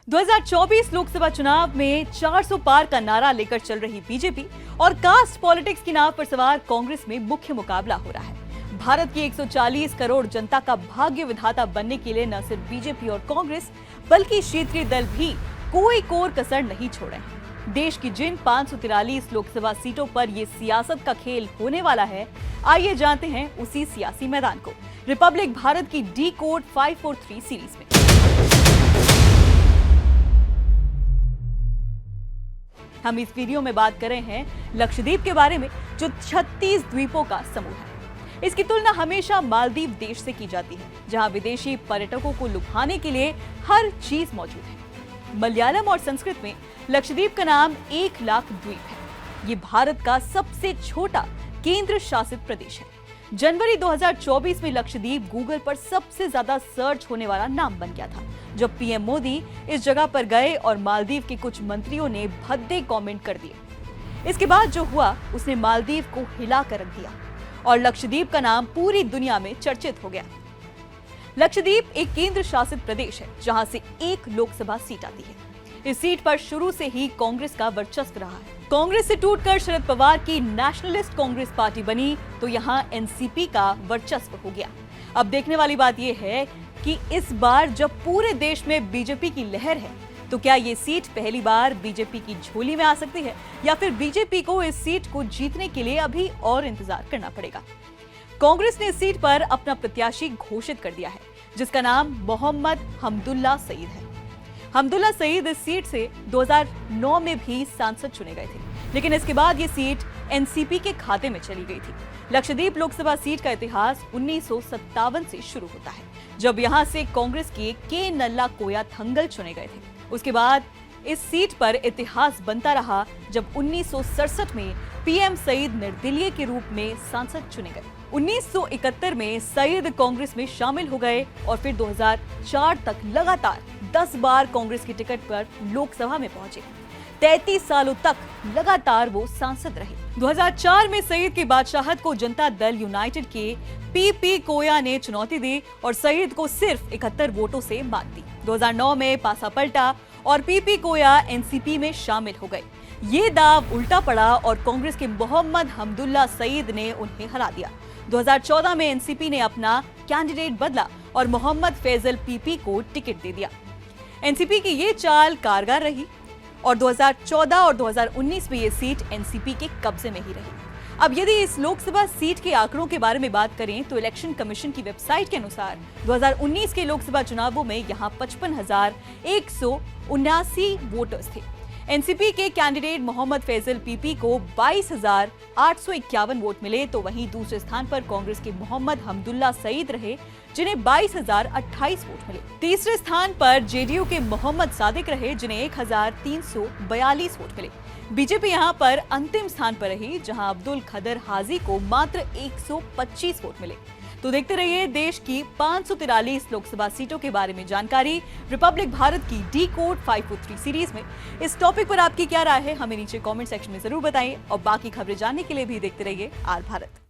2024 लोकसभा चुनाव में 400 पार का नारा लेकर चल रही बीजेपी और कास्ट पॉलिटिक्स की नाव पर सवार कांग्रेस में मुख्य मुकाबला हो रहा है। भारत की 140 करोड़ जनता का भाग्य विधाता बनने के लिए न सिर्फ बीजेपी और कांग्रेस बल्कि क्षेत्रीय दल भी कोई कोर कसर नहीं छोड़े हैं। देश की जिन 543 लोकसभा सीटों पर ये सियासत का खेल होने वाला है, आइए जानते हैं उसी सियासी मैदान को रिपब्लिक भारत की डी कोड 543 सीरीज में। हम इस वीडियो में बात कर रहे हैं लक्षद्वीप के बारे में, जो 36 द्वीपों का समूह है। इसकी तुलना हमेशा मालदीव देश से की जाती है, जहां विदेशी पर्यटकों को लुभाने के लिए हर चीज मौजूद है। मलयालम और संस्कृत में लक्षद्वीप का नाम 1 लाख द्वीप है। ये भारत का सबसे छोटा केंद्र शासित प्रदेश है। जनवरी 2024 में लक्षद्वीप गूगल पर सबसे ज्यादा सर्च होने वाला नाम बन गया था, जब पीएम मोदी इस जगह पर गए और मालदीव के कुछ मंत्रियों ने भद्दे कमेंट कर दिए। इसके बाद जो हुआ उसने मालदीव को हिला कर रख दिया और लक्षद्वीप का नाम पूरी दुनिया में चर्चित हो गया। लक्षद्वीप एक केंद्र शासित प्रदेश है, जहां से 1 लोकसभा सीट आती है। इस सीट पर शुरू से ही कांग्रेस का वर्चस्व रहा है। कांग्रेस से टूटकर शरद पवार की नेशनलिस्ट कांग्रेस पार्टी बनी तो यहाँ एनसीपी का वर्चस्व हो गया। अब देखने वाली बात यह है कि इस बार जब पूरे देश में बीजेपी की लहर है, तो क्या ये सीट पहली बार बीजेपी की झोली में आ सकती है, या फिर बीजेपी को इस सीट को जीतने के लिए अभी और इंतजार करना पड़ेगा। कांग्रेस ने इस सीट पर अपना प्रत्याशी घोषित कर दिया है, जिसका नाम मोहम्मद हमदुल्ला सईद है। हमदुल्ला सईद इस सीट से 2009 में भी सांसद चुने गए थे, लेकिन इसके बाद ये सीट एनसीपी के खाते में चली गई थी। लक्षद्वीप लोकसभा सीट का इतिहास 1957 से शुरू होता है, जब यहां से कांग्रेस के के नल्ला कोया थंगल चुने गए थे। उसके बाद इस सीट पर इतिहास बनता रहा, जब 1967 में पीएम सईद निर्दलीय के रूप में सांसद चुने गए। 1971 में सईद कांग्रेस में शामिल हो गए और फिर 2004 तक लगातार 10 बार कांग्रेस की टिकट पर लोकसभा में पहुंचे। 33 सालों तक लगातार वो सांसद रहे। 2004 में सईद की बादशाहत को जनता दल यूनाइटेड के पीपी कोया ने चुनौती दी और सईद को सिर्फ 71 वोटों से मात दी। 2009 में पासा पलटा और पीपी कोया एनसीपी में शामिल हो गए। ये दाव उल्टा पड़ा और कांग्रेस के मोहम्मद हमदुल्ला सईद ने उन्हें हरा दिया। 2014 में एनसीपी ने अपना कैंडिडेट बदला और मोहम्मद फैजल पीपी को टिकट दे दिया। एनसीपी की ये चाल कारगर रही और 2014 और 2019 में ये सीट एनसीपी के कब्जे में ही रही। अब यदि इस लोकसभा सीट के आंकड़ों के बारे में बात करें तो इलेक्शन कमीशन की वेबसाइट के अनुसार 2019 के लोकसभा चुनावों में यहां 55,179 वोटर्स थे। एनसीपी के कैंडिडेट मोहम्मद फैजल पीपी को 22,851 वोट मिले, तो वहीं दूसरे स्थान पर कांग्रेस के मोहम्मद हमदुल्ला सईद रहे, जिन्हें 22,028 वोट मिले। तीसरे स्थान पर जेडीयू के मोहम्मद सादिक रहे, जिन्हें 1,342 वोट मिले। बीजेपी यहां पर अंतिम स्थान पर रही, जहां अब्दुल खदर हाजी को मात्र 125 वोट मिले। तो देखते रहिए देश की 543 लोकसभा सीटों के बारे में जानकारी रिपब्लिक भारत की डी कोड 543 सीरीज में। इस टॉपिक पर आपकी क्या राय है, हमें नीचे कमेंट सेक्शन में जरूर बताइए और बाकी खबरें जानने के लिए भी देखते रहिए आर भारत।